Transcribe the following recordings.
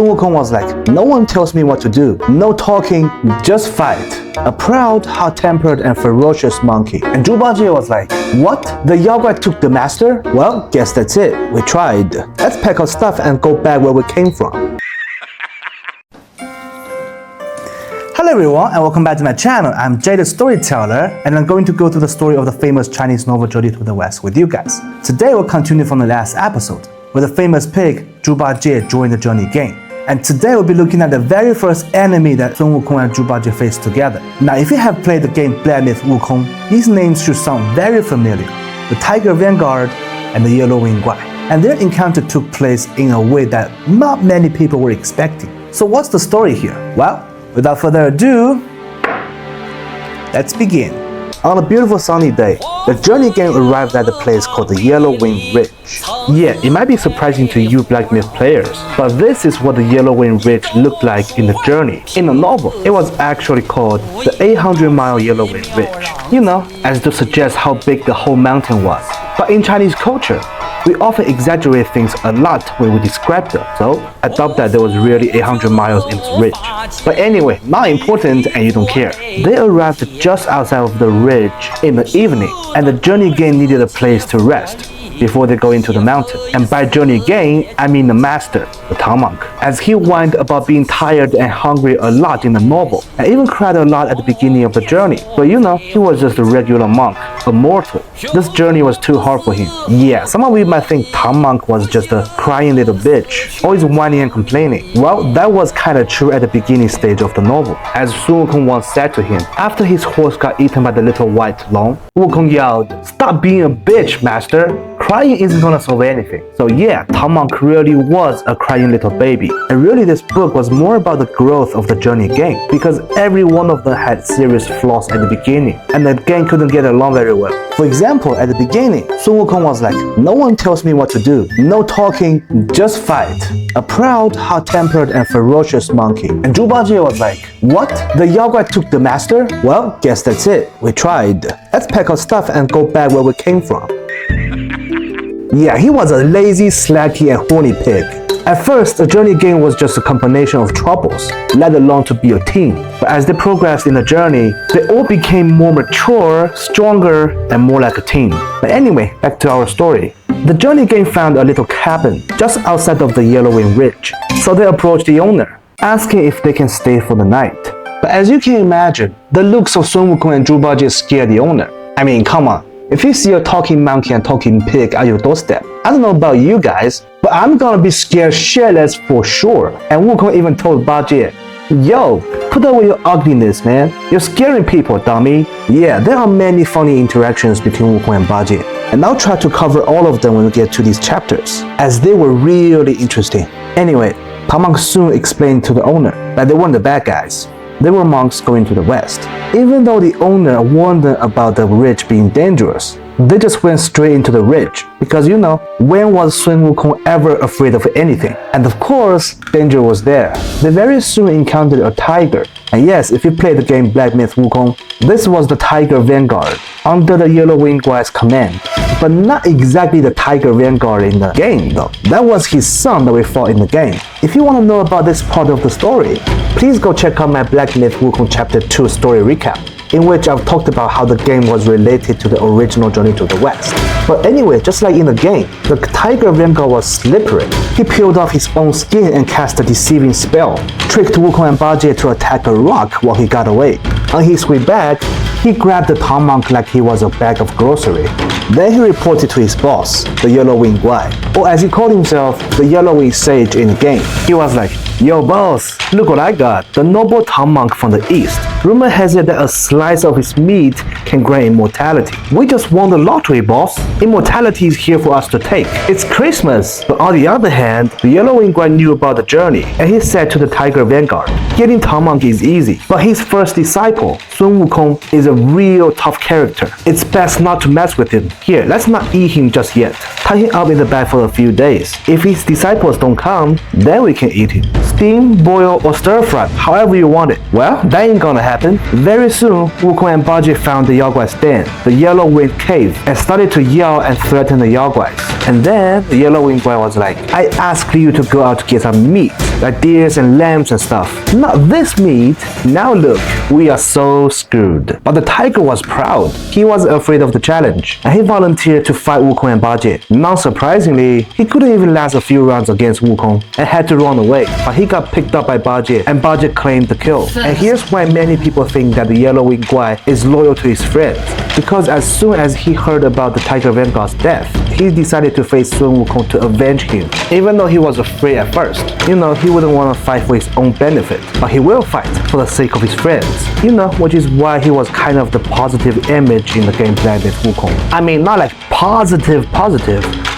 Sun Wukong was like, no one tells me what to do. No talking, just fight. A proud, hot-tempered, and ferocious monkey. And Zhu Bajie was like, what? The Yao Guai took the master? Well, guess that's it. We tried. Let's pack our stuff and go back where we came from. Hello everyone and welcome back to my channel. I'm JayTheStoryteller and I'm going to go through the story of the famous Chinese novel Journey to the West with you guys. Today we'll continue from the last episode, where the famous pig Zhu Bajie joined the journey game. And today we'll be looking at the very first enemy that Sun Wukong and Zhu Bajie faced together. Now if you have played the game Black Myth Wukong, these names should sound very familiar. The TigerVanguard and the Yellow Wind Guai. And their encounter took place in a way that not many people were expecting. So what's the story here? Well, without further ado, let's begin. On a beautiful sunny day, the journey game arrived at a place called the Yellow Wind Ridge. Yeah, it might be surprising to you Black Myth players, but this is what the Yellow Wind Ridge looked like in the journey. In the novel, it was actually called the 800-mile Yellow Wind Ridge. You know, as to suggest how big the whole mountain was. But in Chinese culture, we often exaggerate things a lot when we describe them, so I doubt that there was really 800 miles in this ridge. But anyway, not important and you don't care. They arrived just outside of the ridge in the evening, and the journey game needed a place to rest before they go into the mountain. And by journey game, I mean the master, the Tang monk, as he whined about being tired and hungry a lot in the novel, and even cried a lot at the beginning of the journey. But you know, he was just a regular monk, a mortal. This journey was too hard for him. Yeah, some of you might think Tang monk was just a crying little bitch, always whining and complaining. Well, that was kinda true at the beginning stage of the novel, as Sun Wukong once said to him, after his horse got eaten by the little white long, Wukong yelled, "Stop being a bitch, master! Crying isn't gonna solve anything." So yeah, Tang monk really was a crying little baby. And really this book was more about the growth of the journey game, because every one of them had serious flaws at the beginning, and the game couldn't get along very well. For example, at the beginning, Sun Wukong was like, no one tells me what to do. No talking, just fight. A proud, hot-tempered, and ferocious monkey. And Zhu Bajie was like, what? The Yao Guai took the master? Well, guess that's it. We tried. Let's pack our stuff and go back where we came from. Yeah, he was a lazy, slacky, and horny pig. At first, the journey game was just a combination of troubles, let alone to be a team. But as they progressed in the journey, they all became more mature, stronger, and more like a team. But anyway, back to our story. The journey game found a little cabin just outside of the Yellow Wind Ridge. So they approached the owner, asking if they can stay for the night. But as you can imagine, the looks of Sun Wukong and Zhu Bajie scared the owner. I mean, come on. If you see a talking monkey and talking pig at your doorstep, I don't know about you guys, but I'm gonna be scared shitless for sure. And Wukong even told Bajie, yo, put away your ugliness, man. You're scaring people, dummy. Yeah, there are many funny interactions between Wukong and Bajie, and I'll try to cover all of them when we get to these chapters, as they were really interesting. Anyway, Tang monk soon explained to the owner that they weren't the bad guys. They were monks going to the west. Even though the owner warned them about the ridge being dangerous, they just went straight into the ridge, because you know, when was Sun Wukong ever afraid of anything? And of course, danger was there. They very soon encountered a tiger. And yes, if you played the game Black Myth Wukong, this was the TigerVanguard, under the Yellow Wind Guai's command. But not exactly the TigerVanguard in the game though. That was his son that we fought in the game. If you want to know about this part of the story, please go check out my Black Myth Wukong Chapter 2 story recap, in which I've talked about how the game was related to the original Journey to the West. But anyway, just like in the game, the TigerVanguard was slippery. He peeled off his own skin and cast a deceiving spell, tricked Wukong and Bajie to attack a rock while he got away. On his way back, he grabbed the Tang monk like he was a bag of grocery. Then he reported to his boss, the Yellow Wind Guai, or as he called himself, the Yellow Wind Sage in the game. He was like, yo boss, look what I got, the noble Tang monk from the east. Rumor has it that a slice of his meat can grant immortality. We just won the lottery, boss. Immortality is here for us to take. It's Christmas. But on the other hand, the Yellow Wind Guai knew about the journey, and he said to the TigerVanguard, getting Tang monk is easy, but his first disciple, Sun Wukong, is a real tough character. It's best not to mess with him. Here, let's not eat him just yet. Tie him up in the bag for a few days. If his disciples don't come, then we can eat him. Steam, boil, or stir fry, however you want it. Well, that ain't gonna happen. Very soon, Wukong and Bajie found the Yao Guai's den, the Yellow Wind Cave, and started to yell and threaten the Yao Guais. And then the Yellow Wind Guai was like, I asked you to go out to get some meat. like deers and lambs and stuff. Not this meat. Now look, we are so screwed. But the tiger was proud. He wasn't afraid of the challenge, and he volunteered to fight Wukong and Bajie. Not surprisingly, he couldn't even last a few rounds against Wukong and had to run away. But he got picked up by Bajie, and Bajie claimed the kill. And here's why many people think that the Yellow Wind Guai is loyal to his friends. Because as soon as he heard about the TigerVanguard's death, he decided to face Sun Wukong to avenge him. Even though he was afraid at first, he wouldn't want to fight for his own benefit, but he will fight for the sake of his friends. Which is why he was kind of the positive image in the gameplay with Wukong. I mean, not like positive,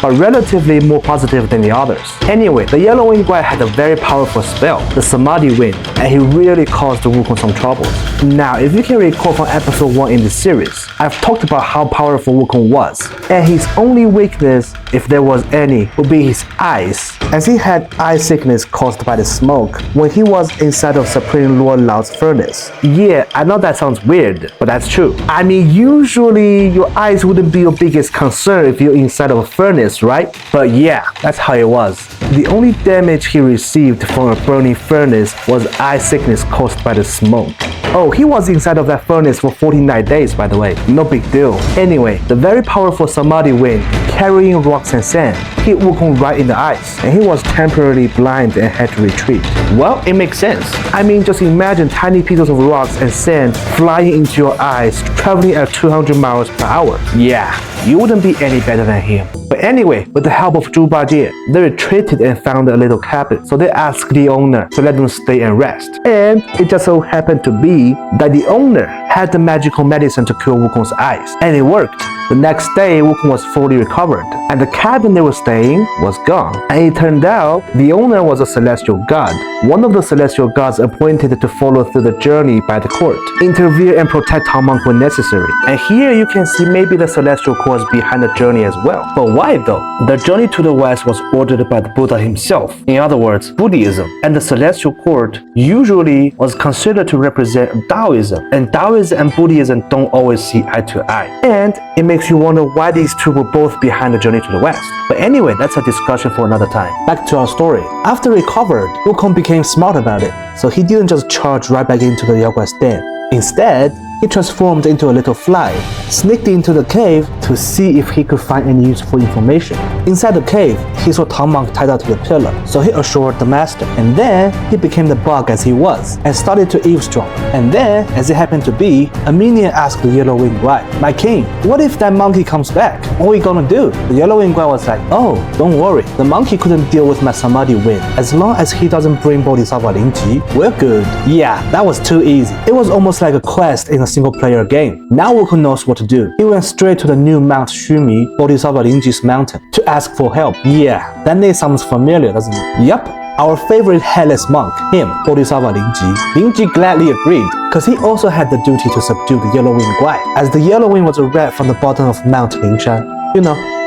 but relatively more positive than the others. Anyway, the Yellow Wind Guai had a very powerful spell, the Samadhi Wind, and he really caused the Wukong some troubles. Now, if you can recall from episode 1 in this series, I've talked about how powerful Wukong was, and his only weakness, if there was any, would be his eyes, as he had eye sickness caused by the smoke when he was inside of Supreme Lord Lao's furnace. Yeah, I know that sounds weird, but that's true. I mean, usually your eyes wouldn't be your biggest concern if you're inside of a furnace, right? But yeah, that's how it was. The only damage he received from a burning furnace was eye sickness caused by the smoke. Oh, he was inside of that furnace for 49 days, by the way. No big deal. Anyway, the very powerful Samadhi Wind, carrying rocks and sand, hit Wukong right in the eyes, and he was temporarily blind and had to retreat. Well, it makes sense. I mean, just imagine tiny pieces of rocks and sand flying into your eyes, traveling at 200 miles per hour. Yeah, you wouldn't be any better than him. But anyway, with the help of Zhu Bajie, they retreated and found a little cabin. So they asked the owner to let them stay and rest. And it just so happened to be that the owner had the magical medicine to cure Wukong's eyes. And it worked. The next day, Wukong was fully recovered, and the cabin they were staying was gone. And it turned out the owner was a celestial god, one of the celestial gods appointed to follow through the journey by the court, intervene and protect Tang Monk when necessary. And here you can see maybe the celestial cause behind the journey as well. But why though? The journey to the west was ordered by the Buddha himself. In other words, Buddhism. And the celestial court usually was considered to represent Taoism. And Taoism and Buddhism don't always see eye to eye. And it makes you wonder why these two were both behind the journey to the west. But anyway, that's a discussion for another time. Back to our story. After recovered, Wukong became smart about it, so he didn't just charge right back into the Yao Guai's den. Instead, he transformed into a little fly, sneaked into the cave to see if he could find any useful information. Inside the cave, he saw Tang Monk tied up to the pillar, so he assured the master. And then, he became the bug as he was, and started to eavesdrop. And then, as it happened to be, a minion asked the Yellow Wind Guai, "My king, what if that monkey comes back? What are we gonna do?" The Yellow Wind Guai was like, "Oh, don't worry, the monkey couldn't deal with my Samadhi Wind. As long as he doesn't bring Bodhisattva Lingji, we're good." Yeah, that was too easy. It was almost like a quest in a single-player game. Now Wukong knows what to do. He went straight to the new Mount Shumi, Bodhisattva Lingji's mountain, to ask for help. Yeah, that name sounds familiar, doesn't it? Yup, our favorite headless monk, him, Bodhisattva Lingji. Lingji gladly agreed, because he also had the duty to subdue the Yellow Wind Guai, as the Yellow Wind was a rat from the bottom of Mount Lingshan,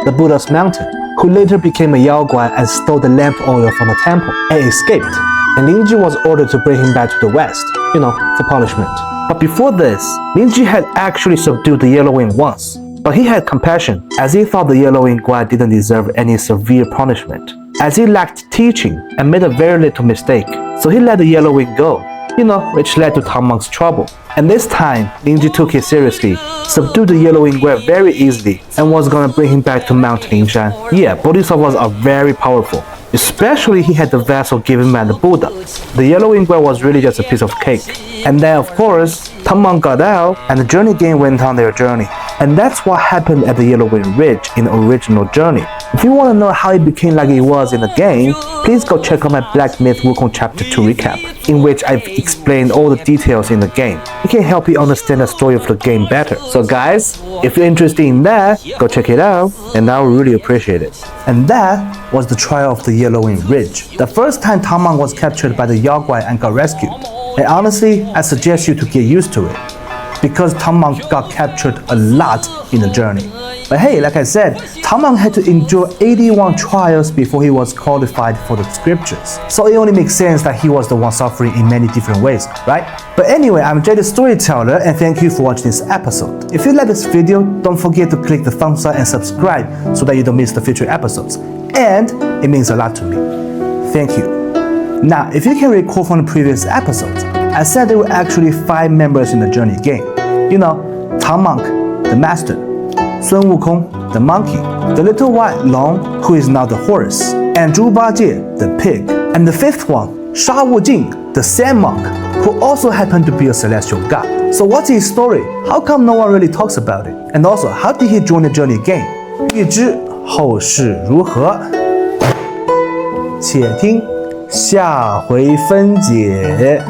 the Buddha's mountain, who later became a Yao Guai and stole the lamp oil from the temple, and escaped. And Lingji was ordered to bring him back to the west, for punishment. But before this, Lingji had actually subdued the Yellow Wind once. But he had compassion, as he thought the Yellow Wind Guai didn't deserve any severe punishment, as he lacked teaching and made a very little mistake. So he let the Yellow Wind go, which led to Tang Monk's trouble. And this time, Lingji took it seriously, subdued the Yellow Wind Guai very easily, and was gonna bring him back to Mount Lingshan. Yeah, Bodhisattvas are very powerful. Especially he had the vessel given by the Buddha. The Yellow Wind Guai was really just a piece of cake. And then of course, Tang Monk got out and the journey gang went on their journey. And that's what happened at the Yellow Wind Ridge in the original journey. If you want to know how it became like it was in the game, please go check out my Black Myth Wukong Chapter 2 recap, in which I've explained all the details in the game. It can help you understand the story of the game better. So guys, if you're interested in that, go check it out, and I would really appreciate it. And that was the trial of the Yellow Wind Ridge. The first time Tang Monk was captured by the Yao Guai and got rescued. And honestly, I suggest you to get used to it, because Tang Monk got captured a lot in the journey. But hey, like I said, Tang Monk had to endure 81 trials before he was qualified for the scriptures. So it only makes sense that he was the one suffering in many different ways, right? But anyway, I'm JayTheStoryteller, and thank you for watching this episode. If you like this video, don't forget to click the thumbs up and subscribe so that you don't miss the future episodes. And it means a lot to me. Thank you. Now, if you can recall from the previous episodes, I said there were actually 5 members in the journey game. You know, Tang Monk, the master, Sun Wukong, the monkey, the little white long, who is now the horse, and Zhu Bajie, the pig, and the 5th one, Sha Wujing, the sand monk, who also happened to be a celestial god. So what's his story? How come no one really talks about it? And also, how did he join the journey game? 欲知后事如何，且听下回分解。